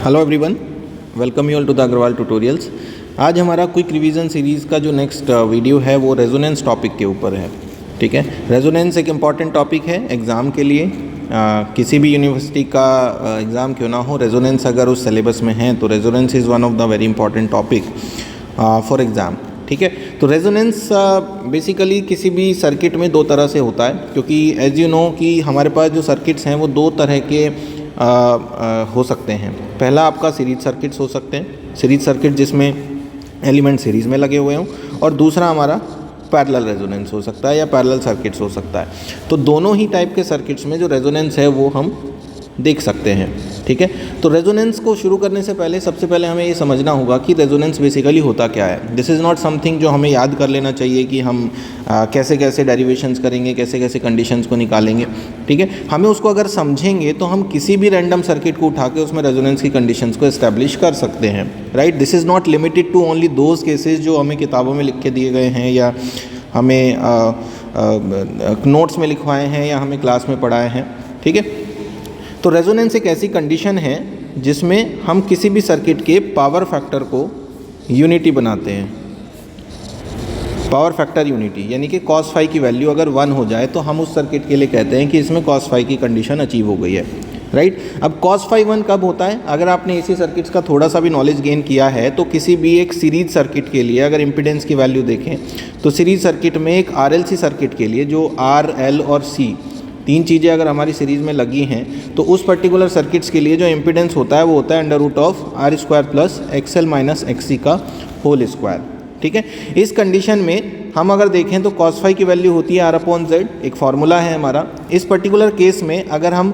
Hello everyone, welcome you all to the Agrawal tutorials. आज हमारा quick revision series का जो नेक्स्ट वीडियो है वो रेजोनेंस टॉपिक के ऊपर है। ठीक है, रेजोनेंस एक इम्पॉर्टेंट टॉपिक है एग्ज़ाम के लिए। किसी भी यूनिवर्सिटी का एग्ज़ाम क्यों ना हो, रेजोनेंस अगर उस सिलेबस में है तो resonance is one of the very important topic for exam. ठीक है, तो रेजोनेंस बेसिकली किसी भी सर्किट में दो तरह से होता है, क्योंकि एज यू नो कि हमारे पास जो सर्किट्स हैं वो दो तरह के हो सकते हैं। पहला आपका सीरीज सर्किट्स हो सकते हैं, सीरीज सर्किट जिसमें एलिमेंट सीरीज़ में लगे हुए हों, और दूसरा हमारा पैरेलल रेजोनेंस हो सकता है या पैरेलल सर्किट्स हो सकता है। तो दोनों ही टाइप के सर्किट्स में जो रेजोनेंस है वो हम देख सकते हैं। ठीक है, तो रेजोनेंस को शुरू करने से पहले सबसे पहले हमें ये समझना होगा कि रेजोनेंस बेसिकली होता क्या है। दिस इज़ नॉट समथिंग जो हमें याद कर लेना चाहिए कि हम कैसे कैसे डेरिवेशंस करेंगे, कैसे कैसे कंडीशंस को निकालेंगे। ठीक है, हमें उसको अगर समझेंगे तो हम किसी भी रैंडम सर्किट को उठा के उसमें रेजोनेंस की कंडीशंस को एस्टैब्लिश कर सकते हैं। Right, this is not limited to only those cases जो हमें किताबों में लिख के दिए गए हैं या हमें नोट्स में लिखवाए हैं या हमें क्लास में पढ़ाए हैं। ठीक है, तो रेजोनेंस एक ऐसी कंडीशन है जिसमें हम किसी भी सर्किट के पावर फैक्टर को यूनिटी बनाते हैं। पावर फैक्टर यूनिटी यानी कि cos फाई की वैल्यू अगर 1 हो जाए तो हम उस सर्किट के लिए कहते हैं कि इसमें cos फाई की कंडीशन अचीव हो गई है। राइट, अब cos फाई 1 कब होता है? अगर आपने इसी सर्किट्स का थोड़ा सा भी नॉलेज गेन किया है तो किसी भी एक सीरीज सर्किट के लिए अगर इम्पीडेंस की वैल्यू देखें तो सीरीज सर्किट में एक RLC सर्किट के लिए जो R, L और C तीन चीज़ें अगर हमारी सीरीज़ में लगी हैं तो उस पर्टिकुलर सर्किट्स के लिए जो इम्पीडेंस होता है वो होता है √R² plus XL minus XC का होल स्क्वायर। ठीक है, इस कंडीशन में हम अगर देखें तो cos फाई की वैल्यू होती है R/Z, एक फार्मूला है हमारा। इस पर्टिकुलर केस में अगर हम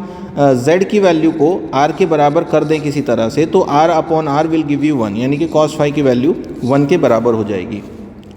Z की वैल्यू को R के बराबर कर दें किसी तरह से तो R/R विल गिव यू 1, यानी कि cos फाई की वैल्यू 1 के बराबर हो जाएगी।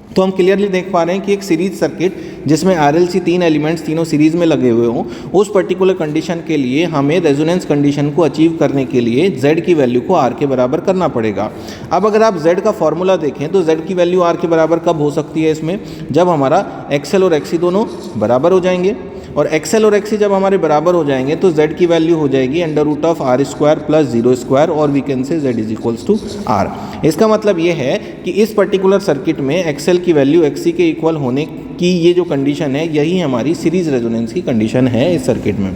तो हम क्लियरली देख पा रहे हैं कि एक सीरीज सर्किट जिसमें RLC तीन एलिमेंट्स तीनों सीरीज में लगे हुए हों, उस पर्टिकुलर कंडीशन के लिए हमें रेजोनेंस कंडीशन को अचीव करने के लिए Z की वैल्यू को R के बराबर करना पड़ेगा। अब अगर आप Z का फॉर्मूला देखें तो Z की वैल्यू R के बराबर कब हो सकती है? इसमें जब हमारा XL और XC दोनों बराबर हो जाएंगे, और XL और XC जब हमारे बराबर हो जाएंगे तो Z की वैल्यू हो जाएगी √R² प्लस 0² और we can say Z is equals to R। इसका मतलब ये है कि इस पर्टिकुलर सर्किट में XL की वैल्यू XC के इक्वल होने की ये जो कंडीशन है यही हमारी सीरीज रेजोनेंस की कंडीशन है इस सर्किट में।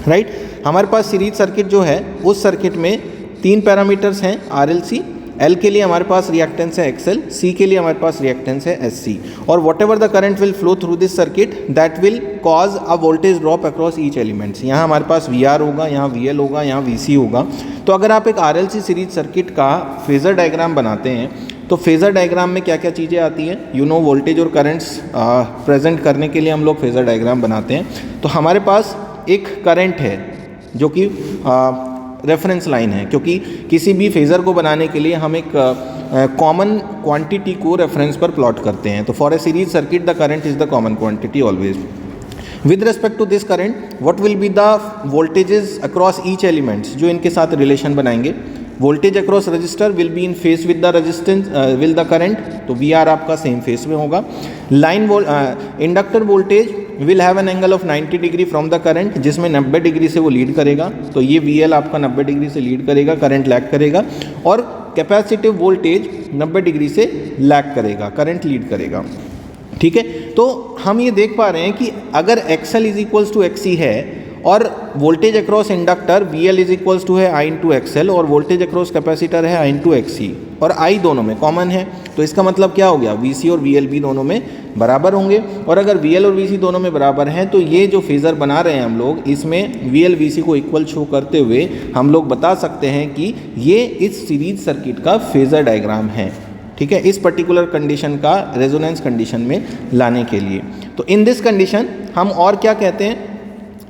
राइट, हमारे पास सीरीज सर्किट जो है उस सर्किट में तीन पैरामीटर्स हैं RLC, L के लिए हमारे पास रिएक्टेंस है XL, C के लिए हमारे पास रिएक्टेंस है SC, और what ever the current will flow through this circuit that will cause a voltage drop across each elements. यहाँ हमारे पास VR होगा, यहाँ VL होगा, यहाँ VC होगा। तो अगर आप एक RLC सीरीज सर्किट का फेजर डायग्राम बनाते हैं तो फेजर डायग्राम में क्या क्या चीज़ें आती हैं? यू नो, वोल्टेज और करंट्स प्रेजेंट करने के लिए हम लोग फेजर डायग्राम बनाते हैं। तो हमारे पास एक करंट है जो कि रेफरेंस लाइन है, क्योंकि किसी भी फेज़र को बनाने के लिए हम एक कॉमन क्वांटिटी को रेफरेंस पर प्लॉट करते हैं। तो for a series circuit the current is the common quantity always. With respect to this current what will be the voltages across each elements, जो इनके साथ रिलेशन बनाएंगे। Voltage across resistor will be in phase with the resistance will the current, तो VR आपका same phase में होगा। Line inductor voltage will have an angle of 90 degree from the current, जिसमें 90 degree से वो लीड करेगा। तो ये VL आपका 90 डिग्री से लीड करेगा, करंट लैग करेगा, और कैपेसिटिव वोल्टेज 90 डिग्री से लैग करेगा, करंट लीड करेगा। ठीक है, तो हम ये देख पा रहे हैं कि अगर XL is equals to XC है और voltage across inductor VL is equals to है I इंटू XL और वोल्टेज अक्रॉस कैपेसिटर है I इंटू XC, और I दोनों में कॉमन है, तो इसका मतलब क्या हो गया? VC और VL भी दोनों में बराबर होंगे। और अगर VL और VC दोनों में बराबर हैं तो ये जो फेज़र बना रहे हैं हम लोग, इसमें VL VC को इक्वल शो करते हुए हम लोग बता सकते हैं कि ये इस सीरीज सर्किट का फेज़र डायग्राम है। ठीक है, इस पर्टिकुलर कंडीशन का रेजोनेंस कंडीशन में लाने के लिए। तो इन दिस कंडीशन हम और क्या कहते हैं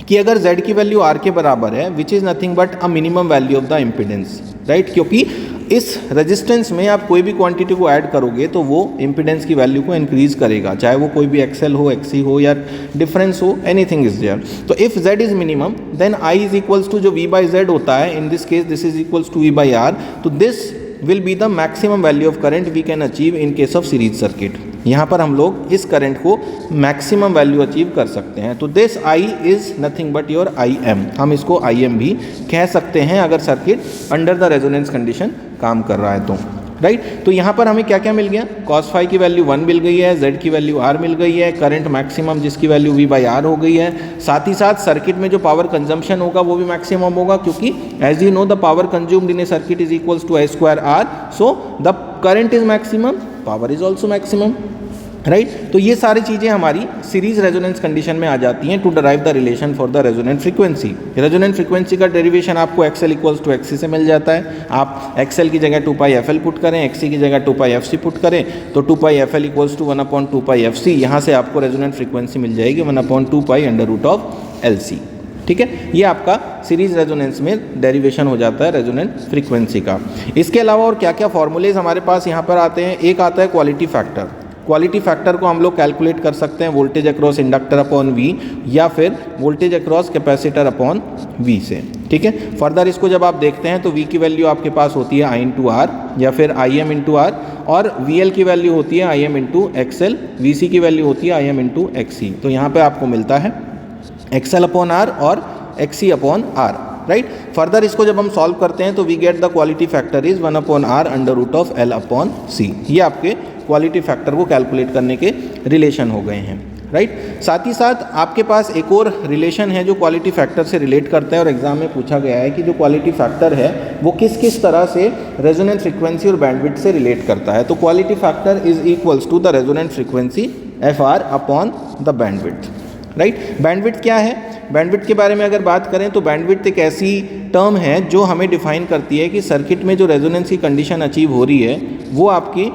कि अगर Z की वैल्यू R के बराबर है, which is nothing but a minimum value of the impedance. Right, क्योंकि इस रेजिस्टेंस में आप कोई भी क्वांटिटी को ऐड करोगे तो वो इम्पीडेंस की वैल्यू को इंक्रीज करेगा, चाहे वो कोई भी XL हो, XC हो या डिफरेंस हो, एनीथिंग इज देयर। तो if Z is minimum then I is equals to जो V/Z होता है, in this case this is equals to V/R, तो this will be the maximum value of current we can achieve in case of series circuit. यहाँ पर हम लोग इस current को मैक्सिमम वैल्यू अचीव कर सकते हैं। तो this I is nothing but your I am, हम इसको आई एम भी कह सकते हैं अगर circuit under the resonance condition काम कर रहा है तो, राइट। तो यहाँ पर हमें क्या क्या मिल गया, cos फाई की वैल्यू 1 मिल गई है, z की वैल्यू r मिल गई है, करंट मैक्सिमम जिसकी वैल्यू v बाई आर हो गई है, साथ ही साथ सर्किट में जो पावर कंजम्पशन होगा वो भी मैक्सिमम होगा, क्योंकि as you know the power consumed in a circuit is equals to I square R, so the current is maximum, power is also maximum, right. तो ये सारी चीज़ें हमारी सीरीज रेजोनेंस कंडीशन में आ जाती हैं to derive the relation for the resonant frequency. Resonant frequency का डेरिवेशन आपको एक्सएल इक्वल्स टू एक्सी से मिल जाता है। आप एक्सएल की जगह 2 पाई एफ एल पुट करें, एक्सी की जगह 2 पाई एफ सी पुट करें, तो 2 pi F L equals to 1/2 pi F C, यहाँ से आपको रेजोनेंट फ्रीक्वेंसी मिल जाएगी 1/2 pi under root of L C, ठीक है। ये आपका सीरीज रेजोनेंस में डेरिवेशन हो जाता है रेजोनेंट फ्रीक्वेंसी का। इसके अलावा और क्या क्या फॉर्मूलेज हमारे पास यहाँ पर आते हैं, एक आता है क्वालिटी फैक्टर। क्वालिटी फैक्टर को हम लोग कैलकुलेट कर सकते हैं voltage across inductor upon V या फिर voltage across capacitor upon V से, ठीक है। फर्दर इसको जब आप देखते हैं तो वी की वैल्यू आपके पास होती है आई इंटू आर या फिर आई एम इंटू आर, और वी एल की वैल्यू होती है I M into X L, V C की वैल्यू होती है I M into X C. तो यहाँ पर आपको मिलता है एक्स एल अपॉन आर और X C upon R, right. Further इसको जब हम सॉल्व करते हैं तो we get the quality factor is 1/r under root of L upon C. ये आपके क्वालिटी फैक्टर को कैलकुलेट करने के रिलेशन हो गए हैं, राइट। साथ ही साथ आपके पास एक और रिलेशन है जो क्वालिटी फैक्टर से रिलेट करता है, और एग्जाम में पूछा गया है कि जो क्वालिटी फैक्टर है वो किस किस तरह से रेजोनेंट फ्रीक्वेंसी और बैंडविड्थ से रिलेट करता है। तो quality factor is equals to the resonant frequency F R upon the bandwidth, right. Bandwidth क्या है, बैंडविड्थ के बारे में अगर बात करें तो बैंडविड्थ एक ऐसी टर्म है जो हमें डिफाइन करती है कि सर्किट में जो रेजोनेंस की कंडीशन अचीव हो रही है वो आपकी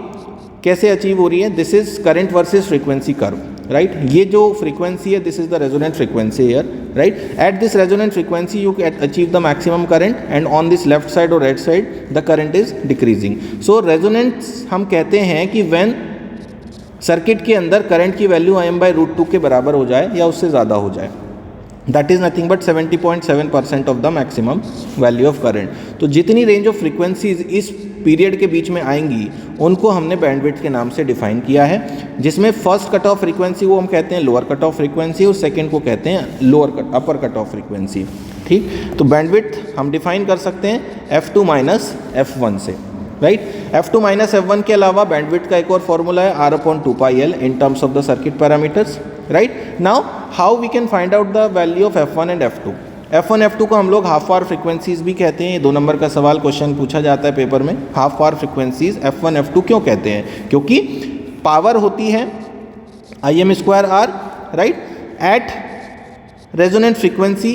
कैसे अचीव हो रही है। This is current versus frequency curve, right. ये जो फ्रीक्वेंसी है this is the resonant frequency here, right. At this resonant frequency you can achieve the maximum current and on this left side और right side the current is decreasing. So resonance हम कहते हैं कि when circuit के अंदर current की value I M by root 2 के बराबर हो जाए या उससे ज़्यादा हो जाए, that is nothing but 70.7% of the maximum value of current. तो जितनी रेंज ऑफ फ्रीक्वेंसीज इस पीरियड के बीच में आएंगी उनको हमने बैंडविड्थ के नाम से डिफाइन किया है, जिसमें फर्स्ट कट ऑफ फ्रीक्वेंसी वो हम कहते हैं लोअर कट ऑफ फ्रीक्वेंसी और सेकंड को कहते हैं अपर कट ऑफ फ्रीक्वेंसी, ठीक। तो बैंडविड्थ हम डिफाइन कर सकते हैं F2 माइनस F1 से, राइट। F2 माइनस F1 के अलावा बैंडविड्थ का एक और फॉर्मूला है R upon 2 pi L in terms of the circuit parameters, right. Now how we can find out the value of F1 and F2। F1 F2 को हम लोग half power frequencies भी कहते हैं। ये 2 नंबर का सवाल क्वेश्चन पूछा जाता है पेपर में। Half power frequencies F1 F2 क्यों कहते हैं, क्योंकि पावर होती है I M square R, right, at resonant frequency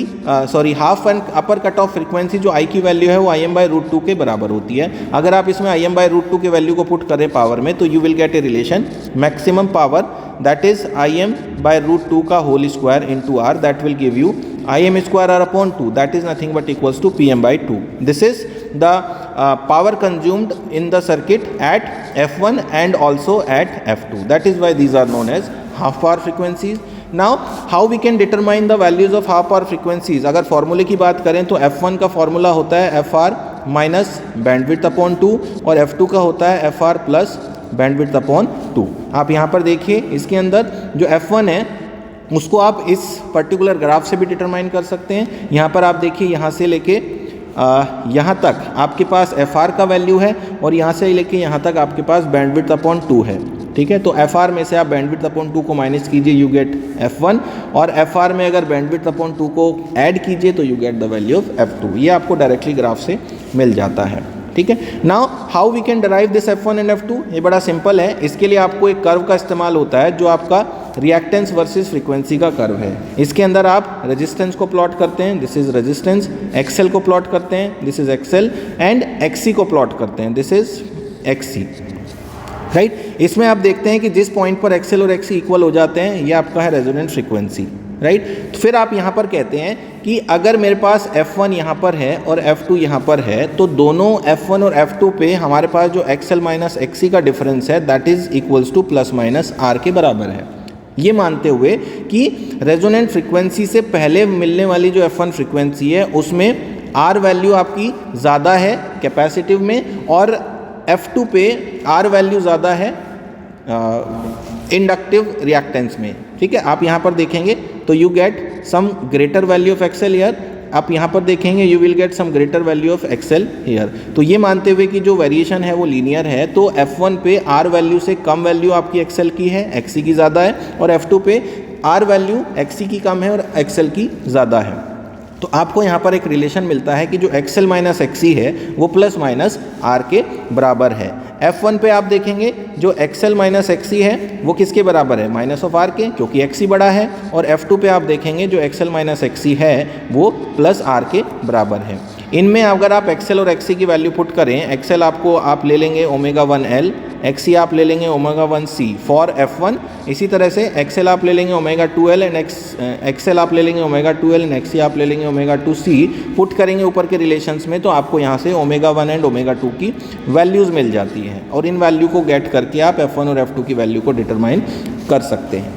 half and upper cut off frequency जो आई की वैल्यू है वो आई एम बाई रूट 2 के बराबर होती है। अगर आप इसमें आई एम बाई रूट 2 की वैल्यू को पुट करें पावर में तो you will get a relation maximum power that is I M by root 2 का whole square into R, that will give you I M square R upon 2, that is nothing but equals to P M by 2। This is the power consumed in the circuit at F1 and also at F2. That is why these are known as half power frequencies. Now how we can determine the values of half power frequencies? अगर फॉर्मूले की बात करें तो F1 का formula होता है FR minus bandwidth upon 2 और F2 का होता है FR प्लस बैंडविड्थ अपॉन 2। आप यहाँ पर देखिए इसके अंदर जो F1 है उसको आप इस पर्टिकुलर ग्राफ से भी डिटरमाइन कर सकते हैं। यहाँ पर आप देखिए यहाँ से लेके यहाँ तक आपके पास FR का वैल्यू है और यहाँ से लेके यहाँ तक आपके पास बैंडविड्थ अपॉन 2 है, ठीक है। तो FR में से आप बैंडविड्थ अपॉन 2 को माइनस कीजिए, यू गेट F1, और FR में अगर बैंडविड्थ अपॉन 2 को ऐड कीजिए तो you get the value of F2। ये आपको डायरेक्टली ग्राफ से मिल जाता है, ठीक है। Now how we can derive this F1 and F2? ये बड़ा सिंपल है। इसके लिए आपको एक कर्व का इस्तेमाल होता है जो आपका रिएक्टेंस वर्सेस फ्रीक्वेंसी का कर्व है। इसके अंदर आप रेजिस्टेंस को प्लॉट करते हैं, दिस इज रेजिस्टेंस, एक्सएल को प्लॉट करते हैं, this is XL, and XC को प्लॉट करते हैं, दिस इज एक्सी, राइट। इसमें आप देखते हैं कि जिस पॉइंट पर एक्सएल और एक्सी इक्वल हो जाते हैं ये आपका है रेजोनेंट फ्रीक्वेंसी, राइट। तो फिर आप यहाँ पर कहते हैं कि अगर मेरे पास F1 यहाँ पर है और F2 यहाँ पर है तो दोनों F1 और F2 पे हमारे पास जो XL माइनस XC का डिफरेंस है that is equals two plus minus R के बराबर है। ये मानते हुए कि रेजोनेंट फ्रीक्वेंसी से पहले मिलने वाली जो F1 फ्रीक्वेंसी है उसमें R वैल्यू आपकी ज़्यादा है कैपेसिटिव में और F2 पे R वैल्यू ज़्यादा है इंडक्टिव रिएक्टेंस में, ठीक है। आप यहाँ पर देखेंगे तो you get some greater value of XL here, आप यहाँ पर देखेंगे you will get some greater value of XL here. तो ये मानते हुए कि जो वेरिएशन है वो लीनियर है, तो F1 पे R वैल्यू से कम वैल्यू आपकी एक्सएल की है, XC की ज़्यादा है, और F2 पे R वैल्यू XC की कम है और XL की ज़्यादा है। तो आपको यहाँ पर एक रिलेशन मिलता है कि जो XL माइनस XC है वो प्लस माइनस R के बराबर है। F1 पे आप देखेंगे जो XL माइनस XC है वो किसके बराबर है, माइनस ऑफ R के, क्योंकि XC बड़ा है। और F2 पे आप देखेंगे जो XL माइनस XC है वो प्लस R के बराबर है। इनमें अगर आप XL और XC की वैल्यू पुट करें, XL आपको आप ले लेंगे ω1L, XC आप ले लेंगे ω1C फॉर F1। इसी तरह से XL आप ले लेंगे ω2L एंड XL आप ले लेंगे ω2L एंड XC आप ले लेंगे ω2C। पुट करेंगे ऊपर के रिलेशंस में तो आपको यहाँ से ω1 एंड ω2 की वैल्यूज़ मिल जाती हैं, और इन वैल्यू को गेट करके आप F1 और F2 की वैल्यू को डिटरमाइन कर सकते हैं,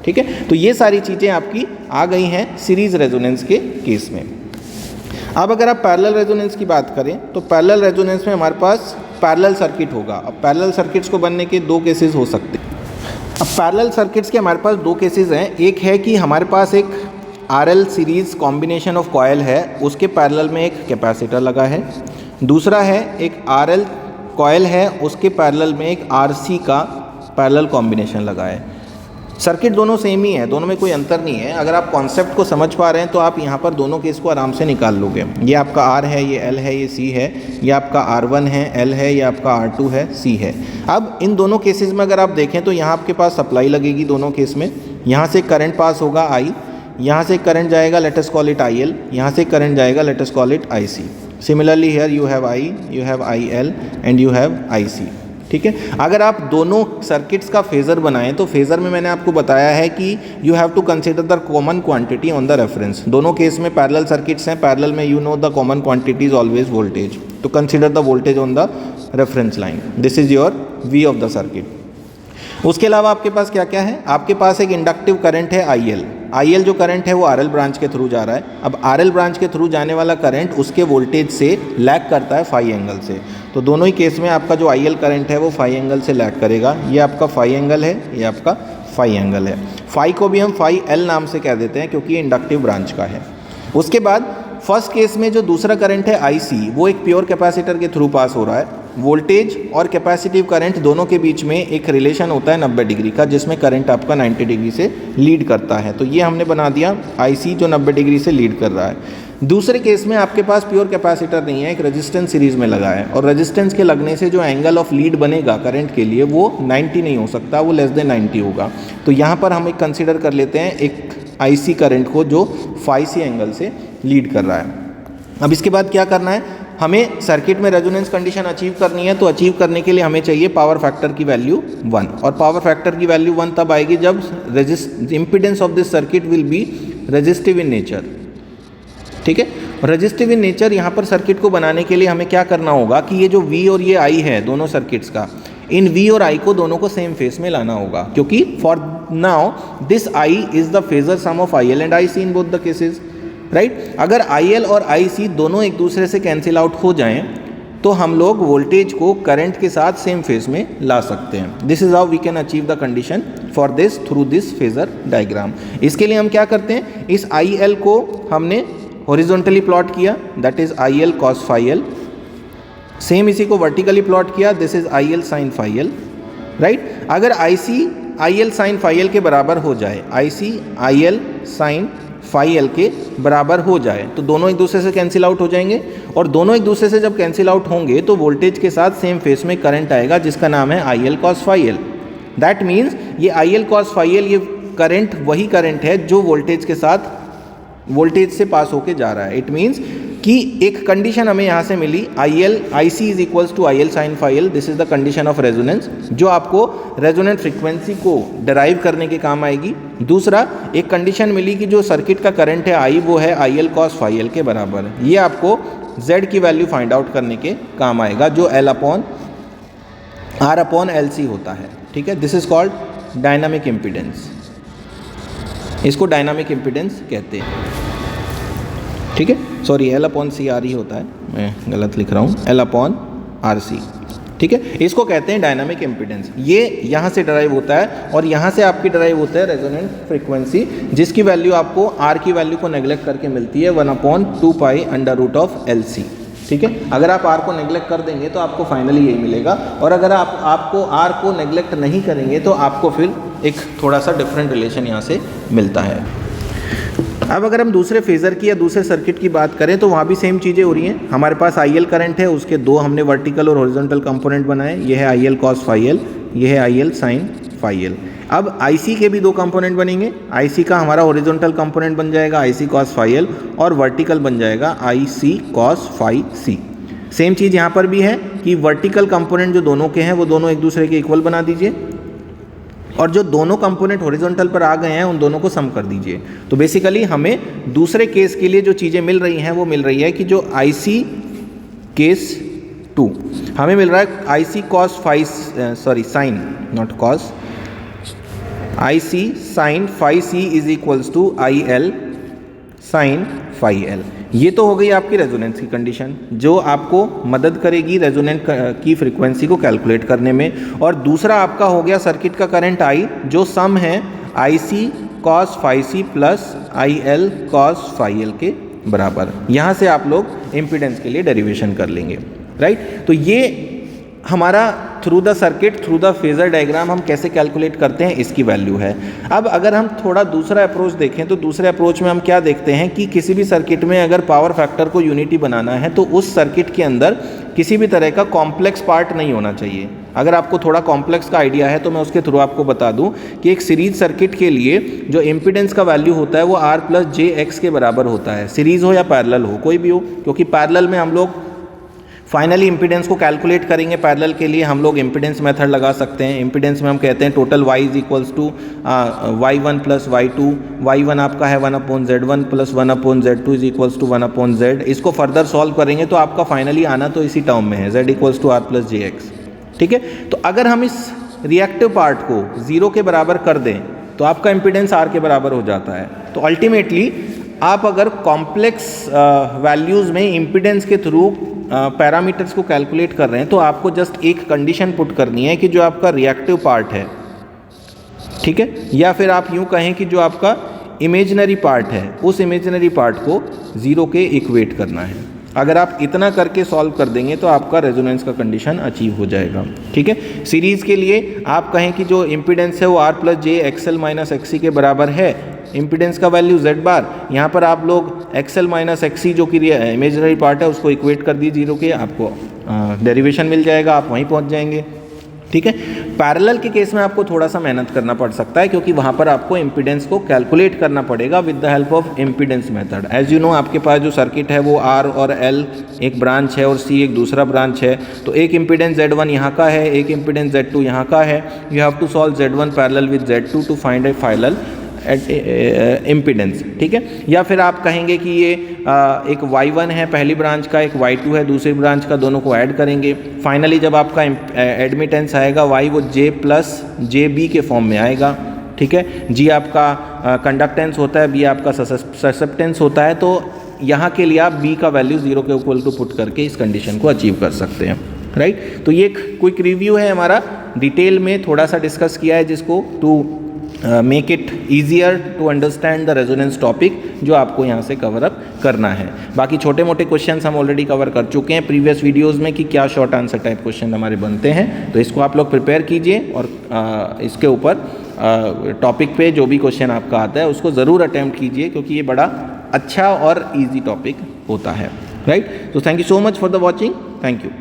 ठीक है। तो ये सारी चीज़ें आपकी आ गई हैं सीरीज़ रेजोनेंस के केस में। अब अगर आप पैरेलल रेजोनेंस की बात करें तो पैरेलल रेजोनेंस में हमारे पास पैरेलल सर्किट होगा। अब पैरेलल सर्किट्स को बनने के दो केसेस हो सकते हैं। अब पैरेलल सर्किट्स के हमारे पास दो केसेस हैं। एक है कि हमारे पास एक RL series combination of coil है, उसके पैरेलल में एक कैपेसिटर लगा है। दूसरा है एक RL कॉयल है, उसके पैरेलल में एक RC का पैरेलल कॉम्बिनेशन लगा है। सर्किट दोनों सेम ही है, दोनों में कोई अंतर नहीं है। अगर आप कॉन्सेप्ट को समझ पा रहे हैं तो आप यहाँ पर दोनों केस को आराम से निकाल लोगे। ये आपका R है, ये L है, ये C है, ये आपका R1 है, L है, ये आपका R2 है, C है। अब इन दोनों केसेस में अगर आप देखें तो यहाँ आपके पास सप्लाई लगेगी दोनों केस में। यहाँ से करंट पास होगा I, यहाँ से करंट जाएगा let us call it IL, यहाँ से करंट जाएगा let us call it IC। Similarly here you have I, you have IL and you have IC, ठीक है। अगर आप दोनों सर्किट्स का फेज़र बनाएं तो फेज़र में मैंने आपको बताया है कि you have to consider the common quantity on the reference. दोनों केस में पैरेलल सर्किट्स हैं, पैरेलल में you know the common quantity is always voltage, तो consider the voltage on the reference line. This is your V of the circuit. उसके अलावा आपके पास क्या क्या है, आपके पास एक इंडक्टिव करंट है IL जो करंट है वो RL ब्रांच के थ्रू जा रहा है। अब RL ब्रांच के थ्रू जाने वाला करंट उसके वोल्टेज से लैग करता है फाई एंगल से, तो दोनों ही केस में आपका जो IL करंट है वो फाई एंगल से लैग करेगा। ये आपका फाई एंगल है, ये आपका फाई एंगल है। फाई को भी हम फाई L नाम से कह देते हैं क्योंकि ये इंडक्टिव ब्रांच का है। उसके बाद फर्स्ट केस में जो दूसरा करंट है IC वो एक प्योर कैपेसिटर के थ्रू पास हो रहा है। वोल्टेज और कैपेसिटिव करंट दोनों के बीच में एक रिलेशन होता है 90 डिग्री का, जिसमें करंट आपका 90 डिग्री से लीड करता है। तो ये हमने बना दिया IC जो 90 डिग्री से लीड कर रहा है। दूसरे केस में आपके पास प्योर कैपेसिटर नहीं है, एक रेजिस्टेंस सीरीज़ में लगा है, और रेजिस्टेंस के लगने से जो एंगल ऑफ लीड बनेगा करंट के लिए वो 90 नहीं हो सकता, वो लेस देन 90 होगा। तो यहाँ पर हम एक कंसिडर कर लेते हैं एक IC करंट को जो फाई C एंगल से लीड कर रहा है। अब इसके बाद क्या करना है, हमें सर्किट में रेजोनेंस कंडीशन अचीव करनी है। तो अचीव करने के लिए हमें चाहिए पावर फैक्टर की वैल्यू 1, और पावर फैक्टर की वैल्यू 1 तब आएगी जब impedance of this circuit will be resistive in nature, ठीक है। रेजिस्टिव इन नेचर यहाँ पर सर्किट को बनाने के लिए हमें क्या करना होगा कि ये जो V और ये I है दोनों सर्किट्स का, इन V और I को दोनों को सेम फेस में लाना होगा, क्योंकि for now this I is the phasor sum of IL and IC in both the cases, right. अगर IL और IC दोनों एक दूसरे से कैंसिल आउट हो जाएं तो हम लोग वोल्टेज को करंट के साथ सेम फेज में ला सकते हैं। This is how we can achieve the condition for this through this phasor diagram. इसके लिए हम क्या करते हैं, इस IL को हमने हॉरिजॉन्टली प्लॉट किया, that is IL cos phi L। Same इसी को वर्टिकली प्लॉट किया, this is IL sin phi L, right. अगर IC IL sin phi L के बराबर हो जाए, IC IL sin phi L के बराबर हो जाए तो दोनों एक दूसरे से कैंसिल आउट हो जाएंगे, और दोनों एक दूसरे से जब कैंसिल आउट होंगे तो वोल्टेज के साथ सेम फेस में करंट आएगा जिसका नाम है IL cos phi L। That means ये IL cos phi L ये करंट वही करंट है जो वोल्टेज के साथ वोल्टेज से पास होके जा रहा है। इट मीन्स कि एक कंडीशन हमें यहाँ से मिली, IC is equals to IL sin phi L। This is the condition of resonance जो आपको रेजोनेंट फ्रीक्वेंसी को डिराइव करने के काम आएगी। दूसरा एक कंडीशन मिली कि जो सर्किट का करंट है I वो है IL cos phi L के बराबर। ये आपको Z की वैल्यू फाइंड आउट करने के काम आएगा जो R/LC होता है, ठीक है। This is called dynamic impedance, इसको डायनामिक इम्पीडेंस कहते हैं, ठीक है। सॉरी L/CR ही होता है, मैं गलत लिख रहा हूँ, L/RC, ठीक है, इसको कहते हैं डायनामिक इम्पीडेंस। ये यहाँ से डराइव होता है और यहाँ से आपकी डराइव होता है रेजोनेंट फ्रीक्वेंसी, जिसकी वैल्यू आपको आर की वैल्यू को नेग्लेक्ट करके मिलती है 1/2π√LC। ठीक है, अगर आप आर को नेग्लेक्ट कर देंगे तो आपको फाइनली यही मिलेगा, और अगर आपको आर को नेग्लेक्ट नहीं करेंगे तो आपको फिर एक थोड़ा सा डिफरेंट रिलेशन यहाँ से मिलता है। अब अगर हम दूसरे फेज़र की या दूसरे सर्किट की बात करें तो वहाँ भी सेम चीज़ें हो रही हैं। हमारे पास IL करंट है, उसके दो हमने वर्टिकल और हॉरिजॉन्टल कंपोनेंट बनाए। ये है IL cos phi L, ये है IL sin phi L। अब IC के भी दो कंपोनेंट बनेंगे। IC का हमारा हॉरिजॉन्टल कंपोनेंट बन जाएगा IC cos phi L, और वर्टिकल बन जाएगा IC cos phi C। Same चीज़ यहाँ पर भी है कि वर्टिकल कंपोनेंट जो दोनों के हैं वो दोनों एक दूसरे के इक्वल बना दीजिए, और जो दोनों कंपोनेंट हॉरिजॉन्टल पर आ गए हैं उन दोनों को सम कर दीजिए। तो बेसिकली हमें दूसरे केस के लिए जो चीज़ें मिल रही हैं वो मिल रही है कि जो IC केस 2 हमें मिल रहा है IC cos phi sin not cos, IC sin phi C is equals to IL sin phi L। ये तो हो गई आपकी रेजोनेंस की कंडीशन, जो आपको मदद करेगी रेजोनेंट की फ्रीक्वेंसी को कैलकुलेट करने में। और दूसरा आपका हो गया सर्किट का करंट I, जो सम है IC cos phi C plus IL cos phi L के बराबर। यहाँ से आप लोग इम्पीडेंस के लिए डेरिवेशन कर लेंगे, राइट। तो ये हमारा through the circuit, through the phasor diagram हम कैसे कैलकुलेट करते हैं इसकी वैल्यू है। अब अगर हम थोड़ा दूसरा अप्रोच देखें तो दूसरे अप्रोच में हम क्या देखते हैं कि किसी भी सर्किट में अगर पावर फैक्टर को यूनिटी बनाना है तो उस सर्किट के अंदर किसी भी तरह का कॉम्प्लेक्स पार्ट नहीं होना चाहिए। अगर आपको थोड़ा कॉम्प्लेक्स का आइडिया है तो मैं उसके थ्रू आपको बता दूं कि एक सीरीज सर्किट के लिए जो इम्पीडेंस का वैल्यू होता है वो R+jX के बराबर होता है, सीरीज हो या पैरेलल हो, कोई भी हो। क्योंकि पैरेलल में हम लोग फाइनली इम्पीडेंस को कैलकुलेट करेंगे। पैरेलल के लिए हम लोग इम्पीडेंस मेथड लगा सकते हैं। इम्पीडेंस में हम कहते हैं total y is equals to y1 plus y2। y1 आपका है 1/z1 plus 1/z2 is equals to 1/z। इसको फर्दर सॉल्व करेंगे तो आपका फाइनली आना तो इसी टर्म में है, z इक्वल्स टू R+jX। ठीक है, तो अगर हम इस रिएक्टिव पार्ट को 0 के बराबर कर दें तो आपका इम्पीडेंस R के बराबर हो जाता है। तो अल्टीमेटली आप अगर कॉम्प्लेक्स वैल्यूज़ में इम्पीडेंस के थ्रू पैरामीटर्स को कैलकुलेट कर रहे हैं तो आपको जस्ट एक कंडीशन पुट करनी है कि जो आपका रिएक्टिव पार्ट है, ठीक है, या फिर आप यूँ कहें कि जो आपका इमेजिनरी पार्ट है उस इमेजिनरी पार्ट को 0 के इक्वेट करना है। अगर आप इतना करके सॉल्व कर देंगे तो आपका रेजोनेंस का कंडीशन अचीव हो जाएगा। ठीक है, सीरीज़ के लिए आप कहें कि जो इम्पीडेंस है वो R+j_XL-XC के बराबर है, इम्पीडेंस का वैल्यू Z बार, यहाँ पर आप लोग XL-XC जो कि इमेजिनरी पार्ट है उसको इक्वेट कर दीजिए 0 के, आपको डेरिवेशन मिल जाएगा, आप वहीं पहुँच जाएंगे। ठीक है, पैरेलल के केस में आपको थोड़ा सा मेहनत करना पड़ सकता है क्योंकि वहाँ पर आपको इम्पीडेंस को कैलकुलेट करना पड़ेगा with the help of impedance method. As you know आपके पास जो सर्किट है वो R और L एक ब्रांच है और C एक दूसरा ब्रांच है। तो एक इम्पीडेंस Z1 यहाँ का है, एक इम्पीडेंस Z2 यहाँ का है। You have to solve Z1 parallel with Z2 to find a final impedance. ठीक है, या फिर आप कहेंगे कि ये एक Y1 है पहली ब्रांच का, एक Y2 है दूसरी ब्रांच का, दोनों को ऐड करेंगे। फाइनली जब आपका एडमिटेंस आएगा Y वो J+JB के फॉर्म में आएगा। ठीक है, G आपका कंडक्टेंस होता है, B आपका ससेप्टेंस होता है। तो यहाँ के लिए आप B का वैल्यू 0 के इक्वल टू पुट करके इस कंडीशन को अचीव कर सकते हैं, राइट। तो ये एक क्विक रिव्यू है हमारा, डिटेल में थोड़ा सा डिस्कस किया है जिसको to make it easier to understand the resonance topic जो आपको यहाँ से कवर अप करना है। बाकी छोटे मोटे क्वेश्चंस हम ऑलरेडी कवर कर चुके हैं प्रीवियस वीडियोस में कि क्या शॉर्ट आंसर टाइप क्वेश्चन हमारे बनते हैं। तो इसको आप लोग प्रिपेयर कीजिए और इसके ऊपर टॉपिक पे जो भी क्वेश्चन आपका आता है उसको ज़रूर अटैम्प्ट कीजिए क्योंकि ये बड़ा अच्छा और ईजी टॉपिक होता है, राइट। तो thank you so much for the watching, thank you.